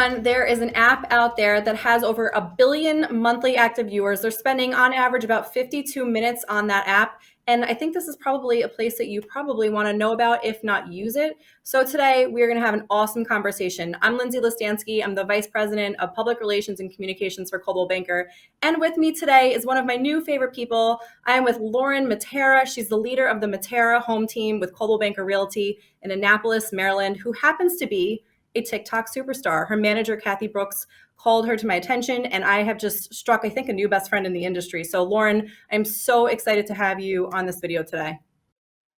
everyone, there is an app out there that has over 1 billion monthly active viewers. They're spending on average about 52 minutes on that app. And I think this is probably a place that you probably want to know about, if not use it. So today we're going to have an awesome conversation. I'm Lindsay Listanski. I'm the Vice President of Public Relations and Communications for Coldwell Banker. And with me today is one of my new favorite people. I am with Lauren Matera. She's the leader of the Matera home team with Coldwell Banker Realty in Annapolis, Maryland, who happens to be a TikTok superstar. Her manager, Kathy Brooks, called her to my attention, and I have just struck, I think, a new best friend in the industry. So Lauren, I'm so excited to have you on this video today.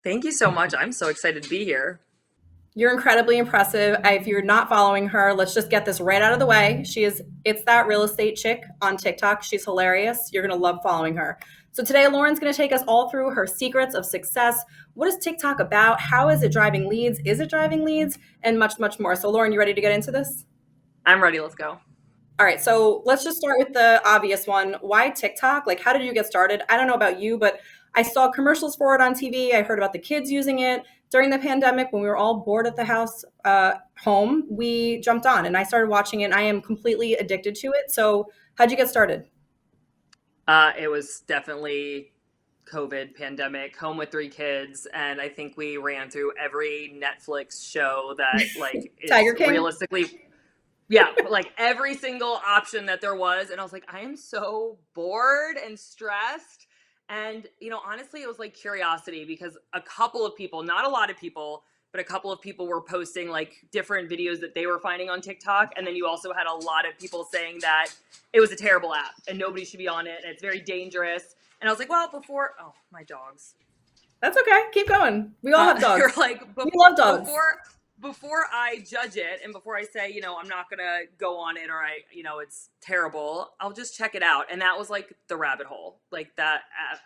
Thank you so much. I'm so excited to be here. You're incredibly impressive. If you're not following her, let's just get this right out of the way. It's that real estate chick on TikTok. She's hilarious. You're going to love following her. So today, Lauren's going to take us all through her secrets of success. What is TikTok about? How is it driving leads? Is it driving leads? And much, much more. So Lauren, you ready to get into this? I'm ready. Let's go. All right. So let's just start with the obvious one. Why TikTok? Like, how did you get started? I don't know about you, but I saw commercials for it on TV. I heard about the kids using it. During the pandemic, when we were all bored at the house, home, we jumped on and I started watching it, and I am completely addicted to it. So how'd you get started? It was definitely COVID pandemic, home with 3 kids. And I think we ran through every Netflix show that like is Tiger King? Realistically. Yeah, like every single option that there was. And I was like, I am so bored and stressed. And, honestly, it was like curiosity, because a couple of people, not a lot of people, but a couple of people were posting like different videos that they were finding on TikTok. And then you also had a lot of people saying that it was a terrible app and nobody should be on it and it's very dangerous. And I was like, well, oh, my dogs. That's okay. Keep going. We all have dogs. You're like, we love dogs. Before I judge it and before I say, I'm not going to go on it or it's terrible, I'll just check it out. And that was like the rabbit hole. Like that,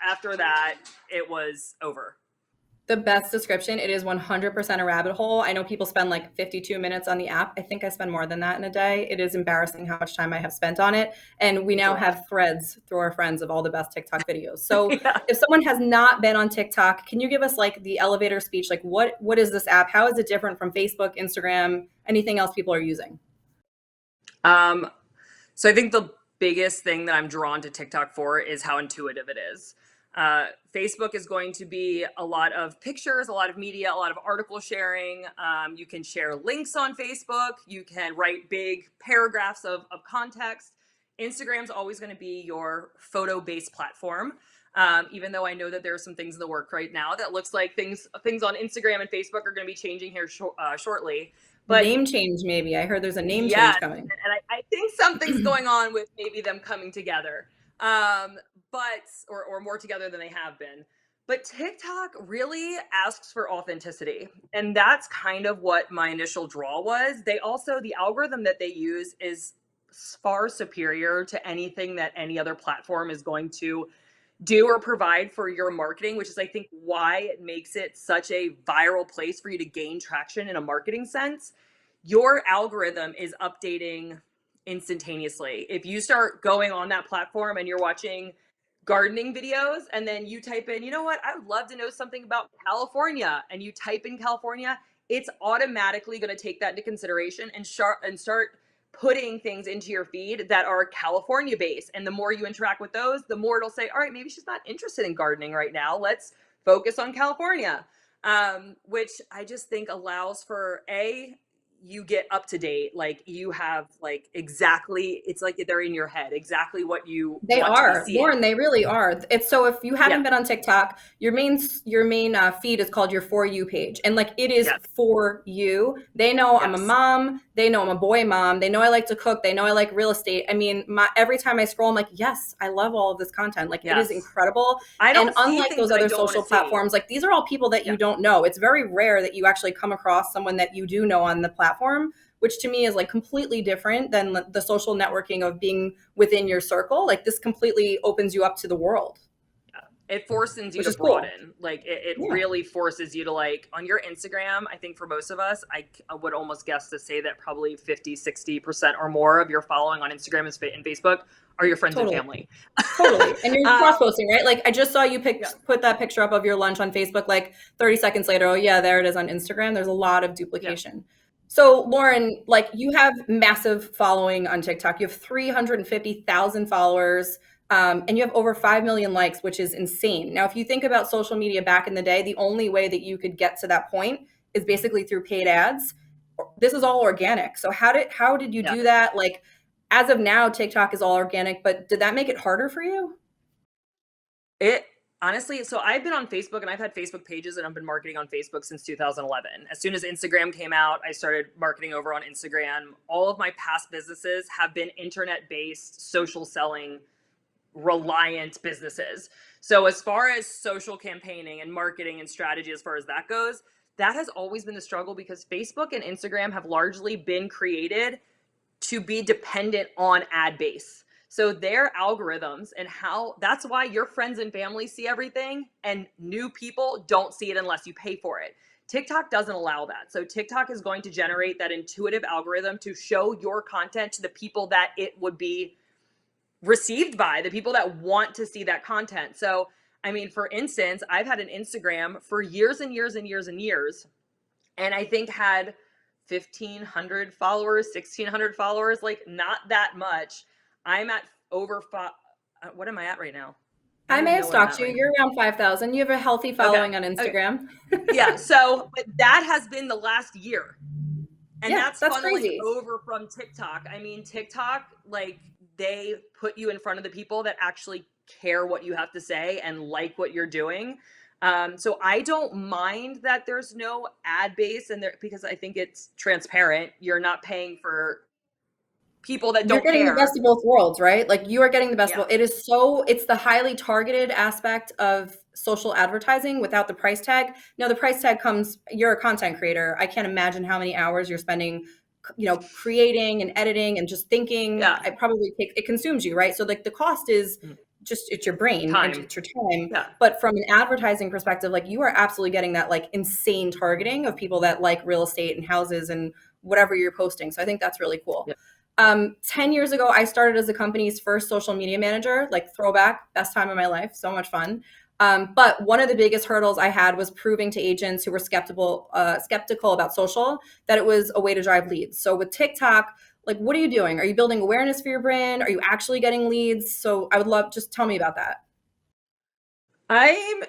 after that, it was over. The best description. It is 100% a rabbit hole. I know people spend like 52 minutes on the app. I think I spend more than that in a day. It is embarrassing how much time I have spent on it. And we now have threads through our friends of all the best TikTok videos. So If someone has not been on TikTok, can you give us like the elevator speech? Like what is this app? How is it different from Facebook, Instagram, anything else people are using? So I think the biggest thing that I'm drawn to TikTok for is how intuitive it is. Facebook is going to be a lot of pictures, a lot of media, a lot of article sharing. You can share links on Facebook. You can write big paragraphs of context. Instagram's always going to be your photo-based platform. Even though I know that there are some things in the work right now that looks like things on Instagram and Facebook are going to be changing here shortly. But name change, maybe. I heard there's a name change coming. And I think something's going on with maybe them coming together. Or more together than they have been. But TikTok really asks for authenticity. And that's kind of what my initial draw was. The algorithm that they use is far superior to anything that any other platform is going to do or provide for your marketing, which is, I think, why it makes it such a viral place for you to gain traction in a marketing sense. Your algorithm is updating instantaneously. If you start going on that platform and you're watching gardening videos and then you type in, I would love to know something about California, and you type in California, it's automatically going to take that into consideration and start putting things into your feed that are California based. And the more you interact with those, the more it'll say, all right, maybe she's not interested in gardening right now. Let's focus on California, which I just think allows for you get up to date, like you have like exactly, it's like they're in your head, exactly what you they want are to be seeing. Lauren, they really are. It's so if you haven't been on TikTok, your main feed is called your For You page, and like it is for you. They know I'm a mom, they know I'm a boy mom, they know I like to cook, they know I like real estate. I mean, every time I scroll, I'm like, yes, I love all of this content. Like it is incredible. And unlike those other social platforms, like these are all people that you don't know. It's very rare that you actually come across someone that you do know on the platform, which to me is like completely different than the social networking of being within your circle. Like this completely opens you up to the world. It forces you to broaden. Like it really forces you to, like, on your Instagram, I think for most of us, I would almost guess to say that probably 50-60% or more of your following on Instagram and Facebook are your friends and family. Totally. And you're cross-posting, right? Like I just saw you put that picture up of your lunch on Facebook, like 30 seconds later, oh yeah, there it is on Instagram. There's a lot of duplication. So, Lauren, like you have massive following on TikTok. You have 350,000 followers, and you have over 5 million likes, which is insane. Now, if you think about social media back in the day, the only way that you could get to that point is basically through paid ads. This is all organic. So, how did you Yeah. do that? Like, as of now, TikTok is all organic, but did that make it harder for you? It honestly, so I've been on Facebook and I've had Facebook pages and I've been marketing on Facebook since 2011. As soon as Instagram came out, I started marketing over on Instagram. All of my past businesses have been internet based, social selling, reliant businesses. So, as far as social campaigning and marketing and strategy, as far as that goes, that has always been the struggle because Facebook and Instagram have largely been created to be dependent on ad base. So their algorithms and how that's why your friends and family see everything and new people don't see it unless you pay for it. TikTok doesn't allow that. So TikTok is going to generate that intuitive algorithm to show your content to the people that it would be received by, the people that want to see that content. So, I mean, for instance, I've had an Instagram for years and years and years and years, and I think had 1,500 followers, 1,600 followers, like not that much. I'm at over five. What am I at right now? I I don't may even have know what I'm stalked at you. right You're around 5,000. You have a healthy now. Okay. following on Okay. Instagram. Yeah. So, but that has been the last year. And Yeah, that's that's funneling crazy. over from TikTok. I mean, TikTok, like they put you in front of the people that actually care what you have to say and like what you're doing. So I don't mind that there's no ad base and there because I think it's transparent. You're not paying for people that You're don't getting the best care. of both worlds, right? Like you are getting the best of Yeah. both. It's the highly targeted aspect of social advertising without the price tag. Now the price tag comes, you're a content creator. I can't imagine how many hours you're spending, creating and editing and just thinking. Yeah. It consumes you, right? So like the cost is Mm. just, it's your brain and Time. it's your time. Yeah. But from an advertising perspective, like you are absolutely getting that like insane targeting of people that like real estate and houses and whatever you're posting. So I think that's really cool. Yeah. 10 years ago, I started as the company's first social media manager, like throwback, best time of my life, so much fun. But one of the biggest hurdles I had was proving to agents who were skeptical about social that it was a way to drive leads. So with TikTok, like, what are you doing? Are you building awareness for your brand? Are you actually getting leads? So I would love, just tell me about that. I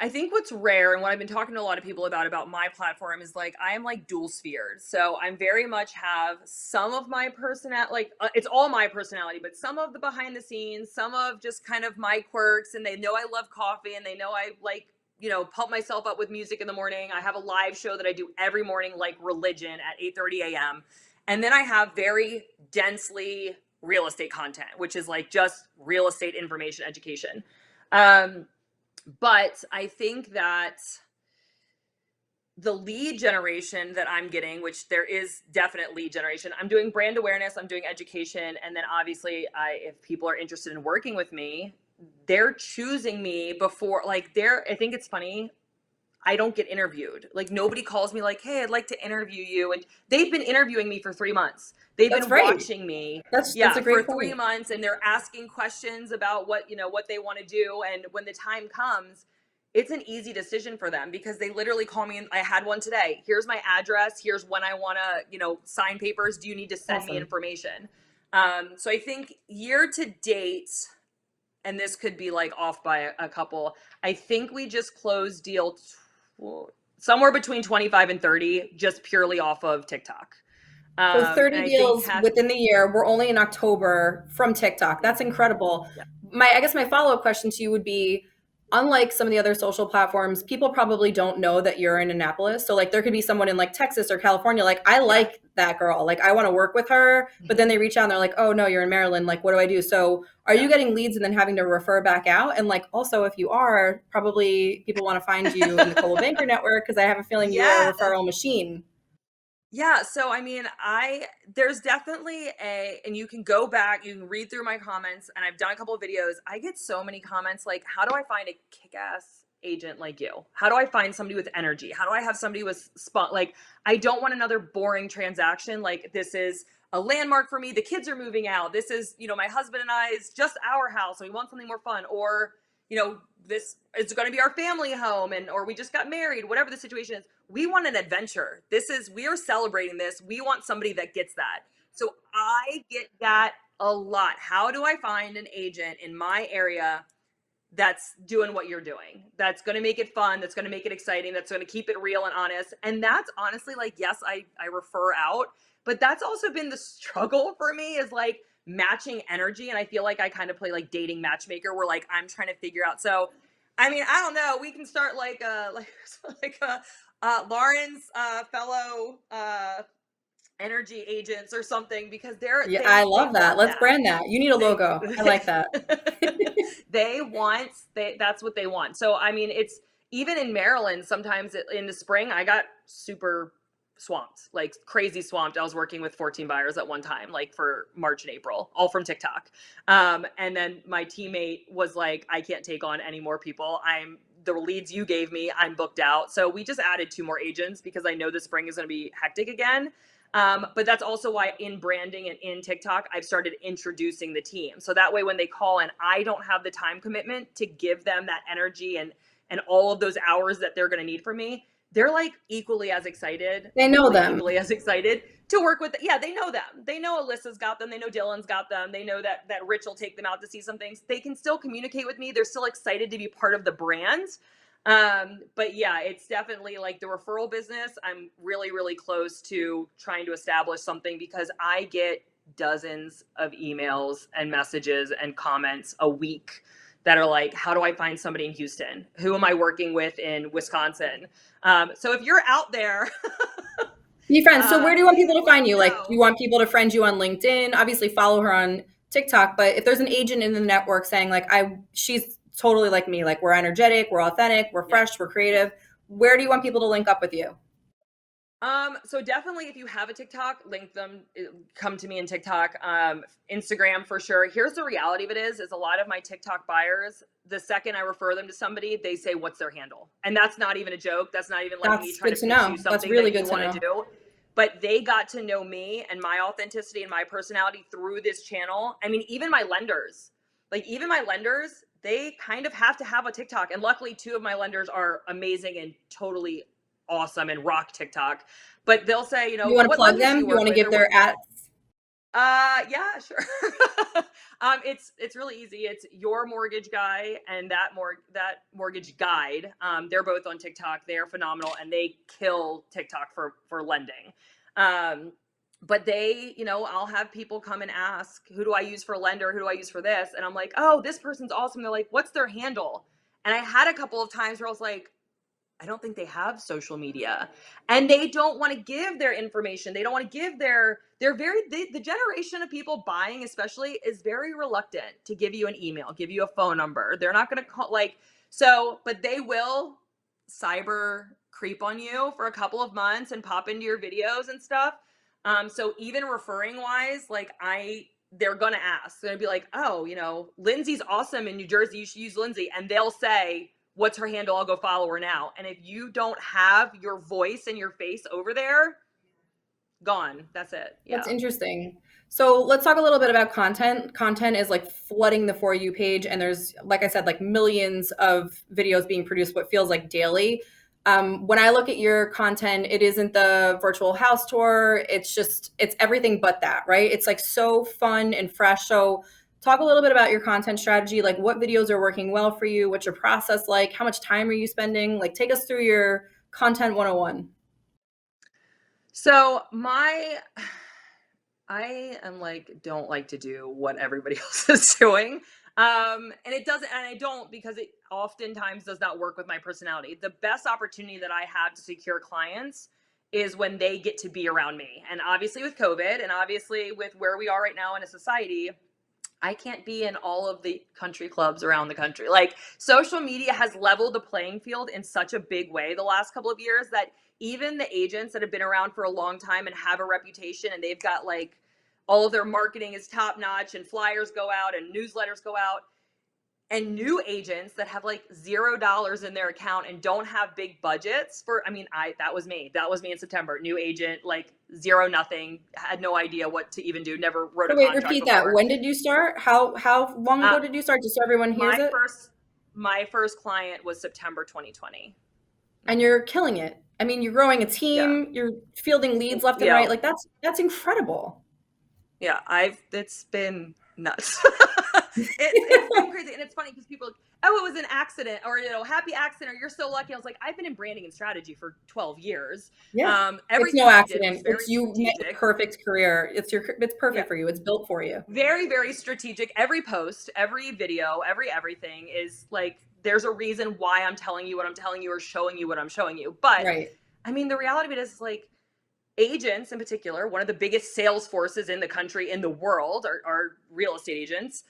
think what's rare and what I've been talking to a lot of people about my platform is like I am like dual sphered. So I'm very much have some of my personality, like it's all my personality, but some of the behind the scenes, some of just kind of my quirks, and they know I love coffee and they know I like, pump myself up with music in the morning. I have a live show that I do every morning like religion at 8:30 a.m. And then I have very densely real estate content, which is like just real estate information education. Um but I think that the lead generation that I'm getting, which there is definite lead generation, I'm doing brand awareness, I'm doing education, and then obviously, if people are interested in working with me, they're choosing me before. Like, I think it's funny. I don't get interviewed. Like nobody calls me like, "Hey, I'd like to interview you." And they've been interviewing me for 3 months. They've That's been right. watching me, That's yeah, a for great 3 point. months and they're asking questions about what they want to do, and when the time comes, it's an easy decision for them because they literally call me and I had one today. Here's my address, here's when I want to, sign papers. Do you need to send me Awesome. information? So I think year to date, and this could be like off by a couple. I think we just closed deal somewhere between 25 and 30 just purely off of TikTok. So And 30 I think deals within the year. We're only in October from TikTok. That's incredible. yeah, I guess my follow-up question to you would be, unlike some of the other social platforms, people probably don't know that you're in Annapolis. So like there could be someone in like Texas or California, like, I yeah, like that girl. Like I want to work with her, but then they reach out and they're like, oh no, you're in Maryland. Like, what do I do? So are you yeah. getting leads and then having to refer back out? And like also if you are, probably people want to find you in the Coldwell Banker network because I have a feeling you are a Yeah. referral machine. Yeah, so I mean, there's definitely and you can go back, you can read through my comments, and I've done a couple of videos. I get so many comments like, how do I find a kick-ass agent like you? How do I find somebody with energy? How do I have somebody with spot? Like, I don't want another boring transaction. Like, this is a landmark for me. The kids are moving out. This is, my husband and I's just our house. So we want something more fun. Or, this is going to be our family home, and or we just got married, whatever the situation is. We want an adventure. We are celebrating this. We want somebody that gets that. So I get that a lot. How do I find an agent in my area that's doing what you're doing, that's going to make it fun, that's going to make it exciting, that's going to keep it real and honest? And that's honestly, like, yes, I refer out, but that's also been the struggle for me, is like matching energy. And I feel like I kind of play like dating matchmaker, where like I'm trying to figure out. So I mean, I don't know, we can start like Lauren's fellow energy agents or something, because Yeah, I they love that. want Let's that. brand that. You need a They logo. I like that. that's what they want. So I mean, it's even in Maryland, sometimes in the spring I got super swamped, like crazy swamped. I was working with 14 buyers at one time, like for March and April, all from TikTok. And then my teammate was like, I can't take on any more people. The leads you gave me, I'm booked out. So we just added 2 more agents because I know the spring is going to be hectic again. But that's also why in branding and in TikTok, I've started introducing the team. So that way, when they call in, I don't have the time commitment to give them that energy and all of those hours that they're going to need from me. They're like equally as excited, They know hopefully them. equally as excited to work with. Yeah, they know them. They know Alyssa's got them. They know Dylan's got them. They know that Rich will take them out to see some things. They can still communicate with me. They're still excited to be part of the brand. But yeah, it's definitely like the referral business. I'm really, really close to trying to establish something, because I get dozens of emails and messages and comments a week that are like, how do I find somebody in Houston? Who am I working with in Wisconsin? So if you're out there, Be friends. So where do you want please people to let find me you? Like, do know. you want people to friend you on LinkedIn? Obviously follow her on TikTok, but if there's an agent in the network saying like, she's totally like me, like we're energetic, we're authentic, we're Yeah. fresh, we're creative. Where do you want people to link up with you? So definitely, if you have a TikTok, link them, come to me in TikTok, Instagram for sure. Here's the reality of it is a lot of my TikTok buyers, the second I refer them to somebody, they say, what's their handle? And that's not even a joke. That's not even like me That's trying good to to pitch you know. That's something really that good you to want to know. do. But they got to know me and my authenticity and my personality through this channel. I mean, even my lenders, they kind of have to have a TikTok. And luckily, 2 of my lenders are amazing and totally awesome and rock TikTok. But they'll say, You want to what plug lenders do them? you You work want to with, give or what? their at Yeah, sure. It's really easy. It's Your Mortgage Guy and that Mortgage Guide. They're both on TikTok. They are phenomenal, and they kill TikTok for lending. But I'll have people come and ask, who do I use for lender? Who do I use for this? And I'm like, oh, this person's awesome. They're like, what's their handle? And I had a couple of times where I was like, I don't think they have social media, and they don't want to give their information. They don't want to give the generation of people buying, especially, is very reluctant to give you an email, give you a phone number. They're not going to call, but they will cyber creep on you for a couple of months and pop into your videos and stuff. So even referring wise, they're going to ask, they're going to be like, oh, Lindsay's awesome in New Jersey. You should use Lindsay. And they'll say, what's her handle? I'll go follow her now. And if you don't have your voice and your face over there, gone. That's it. That's Yeah. interesting. So let's talk a little bit about content. Content is like flooding the For You page, and there's, like I said, like millions of videos being produced, what feels like daily. When I look at your content, it isn't the virtual house tour. It's everything but that, right? It's like so fun and fresh. So talk a little bit about your content strategy. Like, what videos are working well for you? What's your process like? How much time are you spending? Like, take us through your content 101. So I am like, don't like to do what everybody else is doing. And it doesn't, and I don't, because it oftentimes does not work with my personality. The best opportunity that I have to secure clients is when they get to be around me. And obviously with COVID, and obviously with where we are right now in a society, I can't be in all of the country clubs around the country. Like, social media has leveled the playing field in such a big way the last couple of years that even the agents that have been around for a long time and have a reputation, and they've got like all of their marketing is top notch, and flyers go out and newsletters go out, and new agents that have like $0 in their account and don't have big budgets for, I mean, that was me in September. New agent, like zero, nothing, had no idea what to even do, never wrote So a wait, contract repeat that. before. When did you start? How long uh, ago did you start? Just so everyone hears my it. first my first client was September 2020. And you're killing it. I mean, you're growing a Yeah. team, you're fielding leads left and Yeah. right. Like that's incredible. Yeah, it's been nuts. It's been crazy, and it's funny because people are like, oh, it was an accident, or happy accident, or you're so lucky. I was like, I've been in branding and strategy for 12 years. Yeah. It's no Everything I did was accident. very It's you met a strategic. perfect career. It's Yeah, perfect for you. It's built for you. very very strategic. Every post, every video, everything is like there's a reason why I'm telling you what I'm telling you or showing you what I'm showing you. But Right. I mean, the reality of it is like agents in particular, one of the biggest sales forces in the country, in the world, are real estate agents.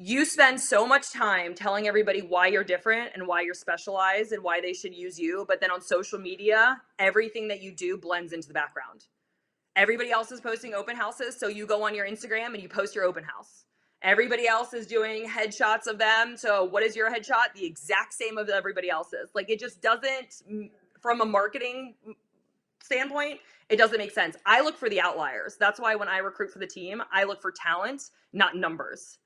You spend so much time telling everybody why you're different and why you're specialized and why they should use you. But then on social media, everything that you do blends into the background. Everybody else is posting open houses. So you go on your Instagram and you post your open house. Everybody else is doing headshots of them. So what is your headshot? The exact same of everybody else's. Like it just doesn't, from a marketing standpoint, it doesn't make sense. I look for the outliers. That's why when I recruit for the team, I look for talent, not numbers.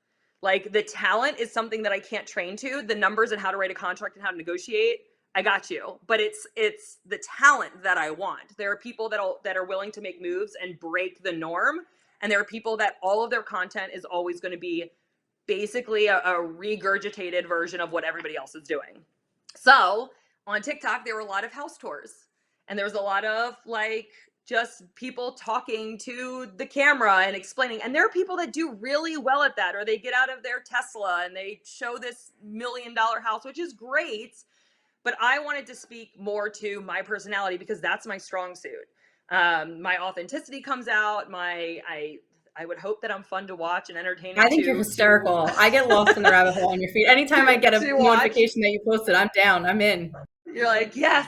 Like the talent is something that I can't train to. The numbers and how to write a contract and how to negotiate, I got you. But it's the talent that I want. There are people that are willing to make moves and break the norm, and there are people that all of their content is always going to be basically a regurgitated version of what everybody else is doing. So on TikTok, there were a lot of house tours, and there was a lot of like just people talking to the camera and explaining. And there are people that do really well at that, or they get out of their Tesla and they show this $1 million house, which is great. But I wanted to speak more to my personality because that's my strong suit. My authenticity comes out. I would hope that I'm fun to watch and entertaining I think you're to hysterical. I get lost in the rabbit hole on your feed. Anytime I get a to watch. notification that you posted, I'm down. I'm in. You're like, yes.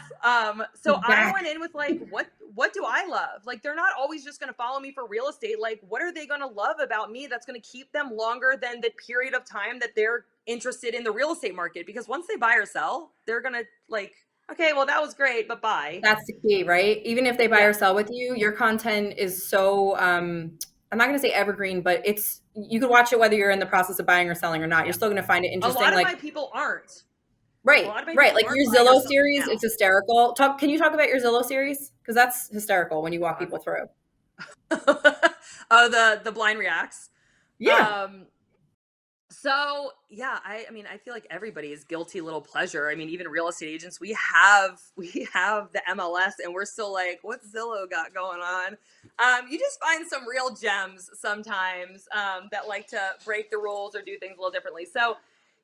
So I Back. went in with like, what do I love? Like, they're not always just going to follow me for real estate. Like, what are they going to love about me that's going to keep them longer than the period of time that they're interested in the real estate market? Because once they buy or sell, they're going to like, okay, well, that was great, but bye. That's the key, right? Even if they buy Yeah, or sell with you, your content is so I'm not going to say evergreen, but it's you could watch it whether you're in the process of buying or selling or not. You're yeah. still going to find it A interesting. lot of my Like people aren't. A right, lot of my right. people Like aren't your buying or Zillow selling series, it's now. hysterical. Can you talk about your Zillow series? Because that's hysterical when you walk God. people through. Oh, the blind reacts. Yeah. Um, So yeah, I mean, I feel like everybody's guilty little pleasure. I mean, even real estate agents, we have the MLS, and we're still like, what's Zillow got going on? You just find some real gems sometimes that like to break the rules or do things a little differently. So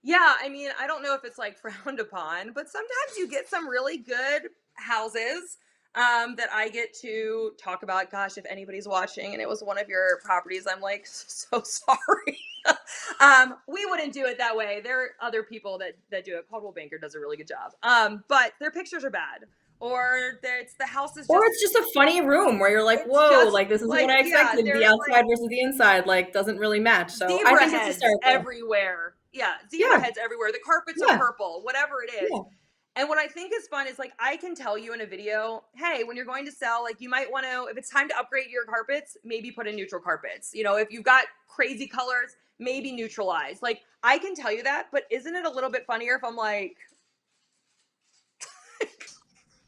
yeah, I mean, I don't know if it's like frowned upon, but sometimes you get some really good houses that I get to talk about. Gosh, if anybody's watching and it was one of your properties, I'm like so sorry. We wouldn't do it that way. There are other people that do it. Coldwell Banker does a really good job. But their pictures are bad, or it's the house is Or just it's just a funny room where you're like, it's whoa, just like this isn't what like I yeah, expected. The there's outside like versus the inside, like doesn't really match. So I zebra think it's heads hysterical. everywhere. Yeah, zebra Yeah. heads everywhere. The carpets are Yeah. purple, whatever it is. Yeah. And what I think is fun is like I can tell you in a video, hey, when you're going to sell, like you might want to, if it's time to upgrade your carpets, maybe put in neutral carpets. If you've got crazy colors, maybe neutralize. Like I can tell you that, but isn't it a little bit funnier if I'm like,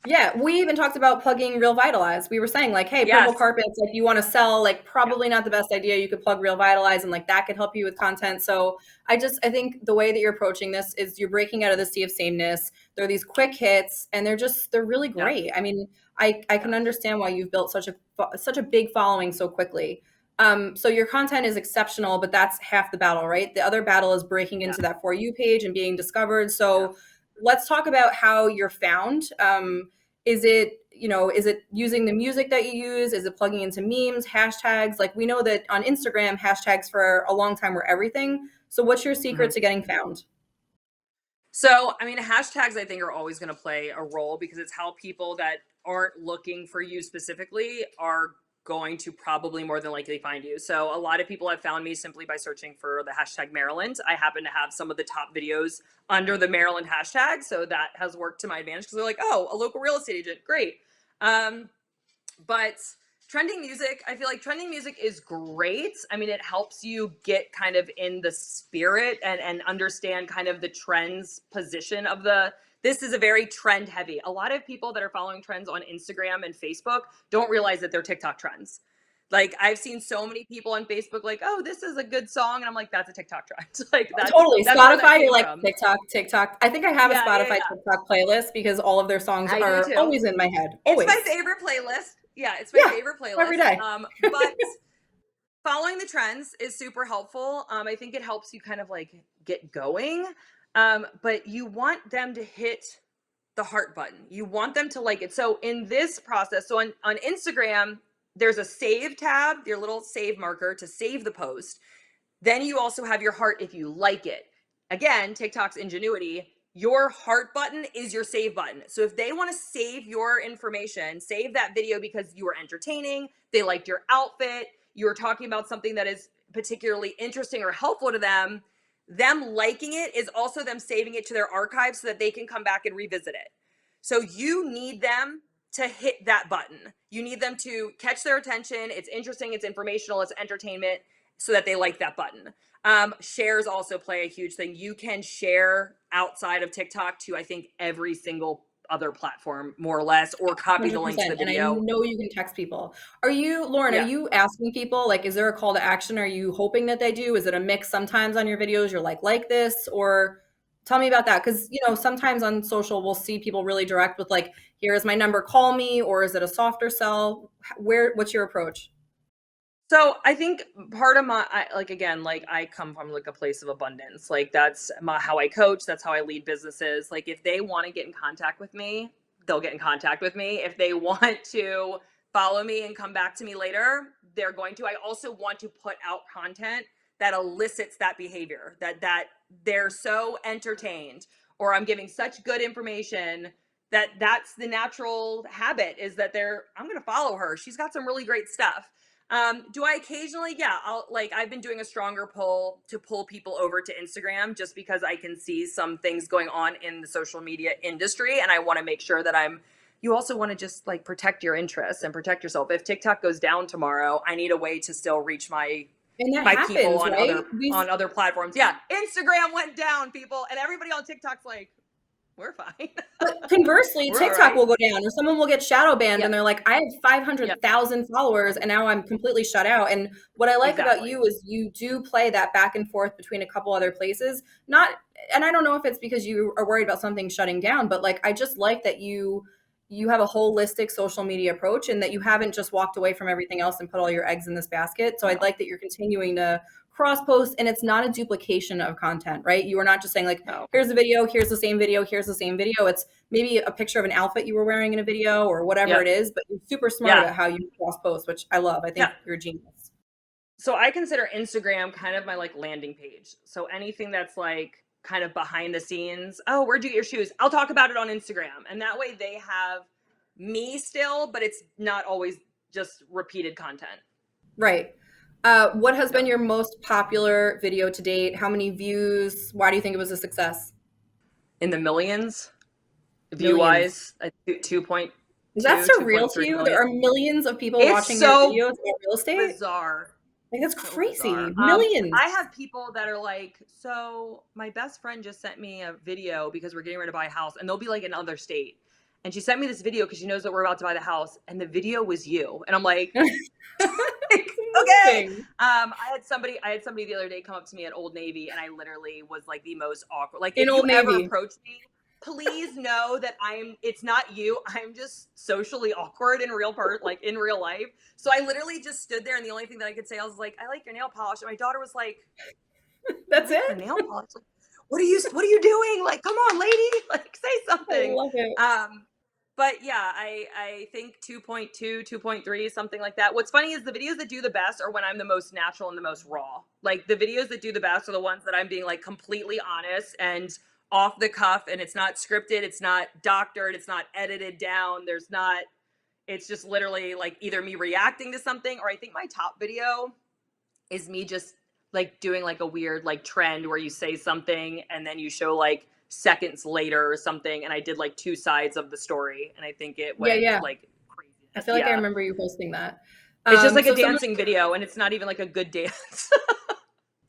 Yeah, we even talked about plugging Real Vitalize. We were saying like, hey, purple yes, carpets, like you want to sell, like yeah, probably not the best idea. You could plug Real Vitalize and like that could help you with content. So I think the way that you're approaching this is you're breaking out of the sea of sameness. They're these quick hits and they're really yeah, great. I mean, I yeah, can understand why you've built such a big following so quickly. So your content is exceptional, but that's half the battle, right? The other battle is breaking yeah, into that For You page and being discovered. yeah. So let's talk about how you're found. Is it using the music that you use? Is it plugging into memes, hashtags? Like we know that on Instagram, hashtags for a long time were everything. So what's your secret Mhm. to getting found? So, I mean, hashtags I think are always going to play a role because it's how people that aren't looking for you specifically are going to probably more than likely find you. So, a lot of people have found me simply by searching for the hashtag Maryland. I happen to have some of the top videos under the Maryland hashtag. So, that has worked to my advantage because they're like, oh, a local real estate agent. Great. Um, but Trending music, I feel like trending music is great. I mean, it helps you get kind of in the spirit and understand kind of the trends position of this is a very trend heavy. A lot of people that are following trends on Instagram and Facebook don't realize that they're TikTok trends. Like I've seen so many people on Facebook like, "Oh, this is a good song." And I'm like, "That's a TikTok trend." Like Totally. that's where that Spotify, you're came like from. TikTok, TikTok. I think I have a Yeah, yeah, Spotify yeah. TikTok playlist because all of their songs I do are too. always in my head. It's my Always. favorite playlist. Yeah, it's my Yeah. favorite Every playlist. day. But following the trends is super helpful. I think it helps you kind of like get going. But you want them to hit the heart button. You want them to like it. So in this process, so on Instagram, there's a save tab, your little save marker to save the post. Then you also have your heart if you like it. Again, TikTok's ingenuity, your heart button is your save button. So if they want to save your information, save that video because you were entertaining, they liked your outfit, you were talking about something that is particularly interesting or helpful to them liking it is also them saving it to their archive so that they can come back and revisit it. So you need them to hit that button. You need them to catch their attention. It's interesting, it's informational, it's entertainment, so that they like that button. Shares also play a huge thing. You can share outside of TikTok to, I think, every single other platform, more or less, or copy the link to the 100%. And I video. know you can text people. Are you, Lauren, are Yeah. you asking people, like, is there a call to action? Are you hoping that they do? Is it a mix sometimes on your videos? You're like this? Or tell me about that. Cause, sometimes on social, we'll see people really direct with like, here's my number, call me. Or is it a softer sell? What's your approach? So I think part of like I come from like a place of abundance. Like that's how I coach. That's how I lead businesses. Like if they want to get in contact with me, they'll get in contact with me. If they want to follow me and come back to me later, they're going to. I also want to put out content that elicits that behavior, that they're so entertained or I'm giving such good information that's the natural habit is that I'm going to follow her. She's got some really great stuff. Do I occasionally? Yeah, I've been doing a stronger pull to pull people over to Instagram just because I can see some things going on in the social media industry and I want to make sure that you also want to just like protect your interests and protect yourself. If TikTok goes down tomorrow, I need a way to still reach And that my people happens, on right? other platforms. Yeah, Instagram went down, people, and everybody on TikTok's like, we're fine. But conversely, We're all TikTok right. will go down or someone will get shadow banned Yeah. and they're like, I have Yeah. 500,000 followers and now I'm completely shut out. And what I like about Exactly. you is you do play that back and forth between a couple other places. And I don't know if it's because you are worried about something shutting down, but like, I just like that you have a holistic social media approach and that you haven't just walked away from everything else and put all your eggs in this basket. So I'd No. like that you're continuing to cross post and it's not a duplication of content, right? You are not just saying like, No. here's a video, here's the same video, here's the same video. It's maybe a picture of an outfit you were wearing in a video or whatever Yeah. it is, but you're super smart Yeah. about how you cross post, which I love. I think Yeah. you're a genius. So I consider Instagram kind of my like landing page. So anything that's like kind of behind the scenes, oh, where'd you get your shoes? I'll talk about it on Instagram. And that way they have me still, but it's not always just repeated content. Right. What has been Yeah. your most popular video to date? How many views? Why do you think it was a success? In the millions, view Millions. wise, 2.2, Is that surreal to 2.3 you? There million. are millions of people It's watching your so videos about real estate. bizarre. Like that's So bizarre. crazy. Millions. I have people that are like, so my best friend just sent me a video because we're getting ready to buy a house, and they'll be like in another state. And she sent me this video because she knows that we're about to buy the house, and the video was you. And I'm like, okay. Amazing. I had somebody the other day come up to me at Old Navy, and I literally was like the most awkward. Like, In if you Old ever Navy. approach me, please know that it's not you. I'm just socially awkward in in real life. So I literally just stood there, and the only thing that I could say, I was like, I like your nail polish. And my daughter was like, you That's like her it? nail polish? Like, what are you doing? Like, come on, lady, like say I something. love it. But yeah, I think 2.2, 2.3, something like that. What's funny is the videos that do the best are when I'm the most natural and the most raw. Like the videos that do the best are the ones that I'm being like completely honest and off the cuff, and it's not scripted, it's not doctored, it's not edited down. It's just literally like either me reacting to something, or I think my top video is me just like doing like a weird like trend where you say something and then you show like seconds later or something, and I did like two sides of the story, and I think it Yeah, went yeah. like crazy. I feel like I Yeah. remember you posting that. It's just like a So someone, dancing video, and it's not even like a good dance.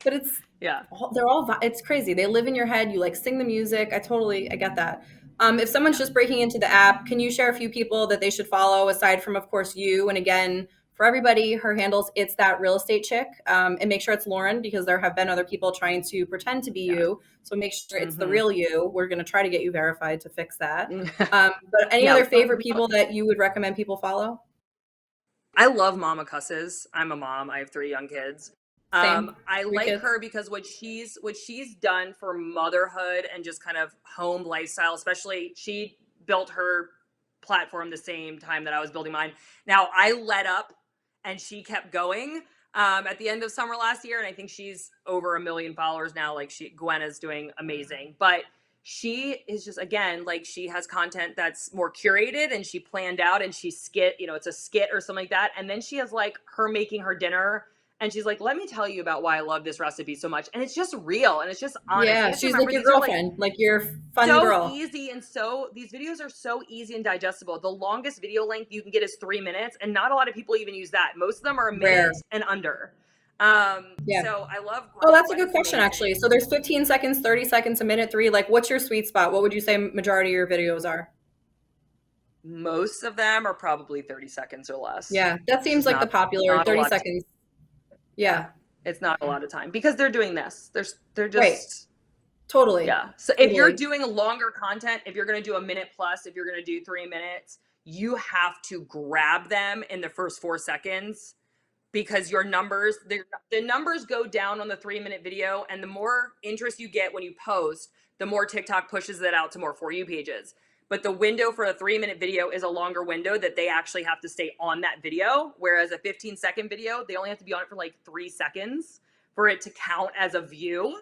but it's Yeah. they're all it's crazy. They live in your head. You like sing the music. I get that. If someone's Yeah. just breaking into the app, can you share a few people that they should follow aside from, of course, you? And again, for everybody, her handles, it's that real estate chick. And make sure it's Lauren because there have been other people trying to pretend to be Yeah. you. So make sure it's the Mm-hmm. real you. We're going to try to get you verified to fix that. But any Yeah. other favorite people that you would recommend people follow? I love Mama Cusses. I'm a mom. I have 3 young kids. Same. I Three like kids. her because what she's done for motherhood and just kind of home lifestyle, especially she built her platform the same time that I was building mine. Now I let up and she kept going at the end of summer last year, and I think she's over 1 million followers now. Like Gwen is doing amazing, but she is just, again, like, she has content that's more curated and she planned out, and she skit, it's a skit or something like that, and then she has like her making her dinner, and she's like, let me tell you about why I love this recipe so much, and it's just real and it's just honest. You Yeah, have to she's like remember, your these are like girlfriend, like your fun so girl. easy, and so these videos are so easy and digestible. The longest video length you can get is 3 minutes, and not a lot of people even use that. Most of them are a Rare. minute and under. Yeah. So I love Oh, Gwen. that's a Gwen good is question, actually. amazing. So there's 15 seconds, 30 seconds, a minute, three. Like, what's your sweet spot? What would you say majority of your videos are? Most of them are probably 30 seconds or less. Yeah, that It's seems just like the popular not a 30 lot of seconds. Yeah, Yeah, it's not a lot of time because they're doing this. They're right. just Totally. yeah. So if you're Totally. doing longer content, if you're going to do a minute plus, if you're going to do 3 minutes, you have to grab them in the first 4 seconds, because your numbers, the numbers go down on the 3 minute video, and the more interest you get when you post, the more TikTok pushes it out to more For You pages. But the window for a 3 minute video is a longer window that they actually have to stay on that video, whereas a 15-second video, they only have to be on it for like 3 seconds for it to count as a view.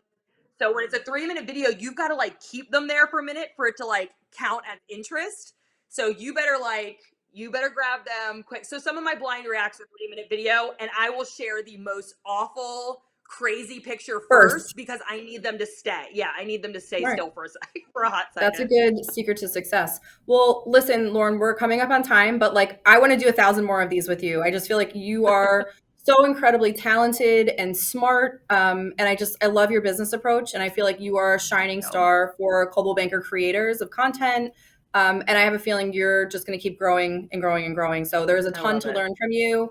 So when it's a 3 minute video, you've got to like keep them there for a minute for it to like count as interest. So you better grab them quick. So some of my blind reacts are 3 minute video, and I will share the most awful, crazy picture First. first because I need them to stay. Yeah, I need them to stay All right. still for a second, for a hot That's a second. good secret to success. Well, listen, Lauren, we're coming up on time, but like I want to do 1,000 more of these with you. I just feel like you are so incredibly talented and smart. And I love your business approach. And I feel like you are a shining No, star for Coldwell Banker creators of content. And I have a feeling you're just going to keep growing and growing and growing. So there's a I ton love to it. learn from you.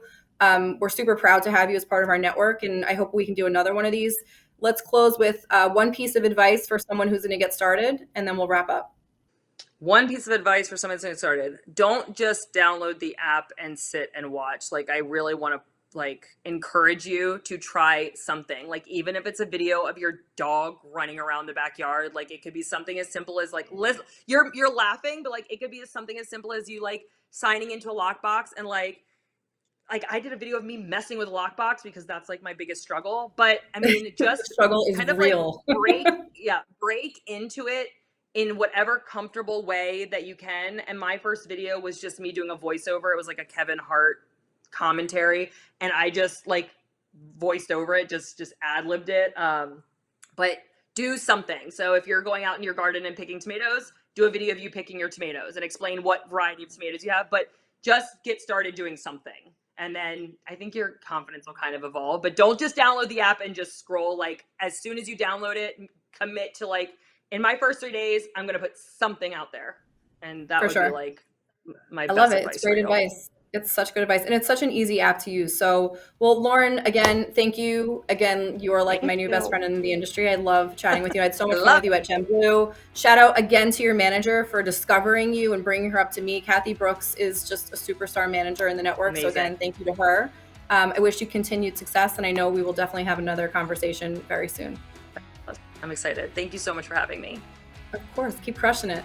We're super proud to have you as part of our network. And I hope we can do another one of these. Let's close with one piece of advice for someone who's going to get started, and then we'll wrap up. One piece of advice for someone getting started: don't just download the app and sit and watch. Like, I really want to like encourage you to try something. Like, even if it's a video of your dog running around the backyard, like it could be something as simple as like you're laughing, but like it could be something as simple as you like signing into a lockbox, and like I did a video of me messing with a lockbox because that's like my biggest struggle. But I mean, The just struggle is kind of like real. break into it in whatever comfortable way that you can. And my first video was just me doing a voiceover. It was like a Kevin Hart commentary, and I just like voiced over it, just ad-libbed it. But do something. So if you're going out in your garden and picking tomatoes, do a video of you picking your tomatoes and explain what variety of tomatoes you have. But just get started doing something, and then I think your confidence will kind of evolve. But don't just download the app and just scroll. Like, as soon as you download it, commit to like, in my first 3 days, I'm going to put something out there. And that For would be sure. like my I love best it. It's advice for great you. advice. It's such good advice. And it's such an easy app to use. So, well, Lauren, again, thank you. Again, you are like my Thank new best you. friend in the industry. I love chatting with you. I had so I much fun love with you at Gem Blue. Shout out again to your manager for discovering you and bringing her up to me. Kathy Brooks is just a superstar manager in the it. network. So, Amazing. again, thank you to her. I wish you continued success. And I know we will definitely have another conversation very soon. I'm excited. Thank you so much for having me. Of course. Keep crushing it.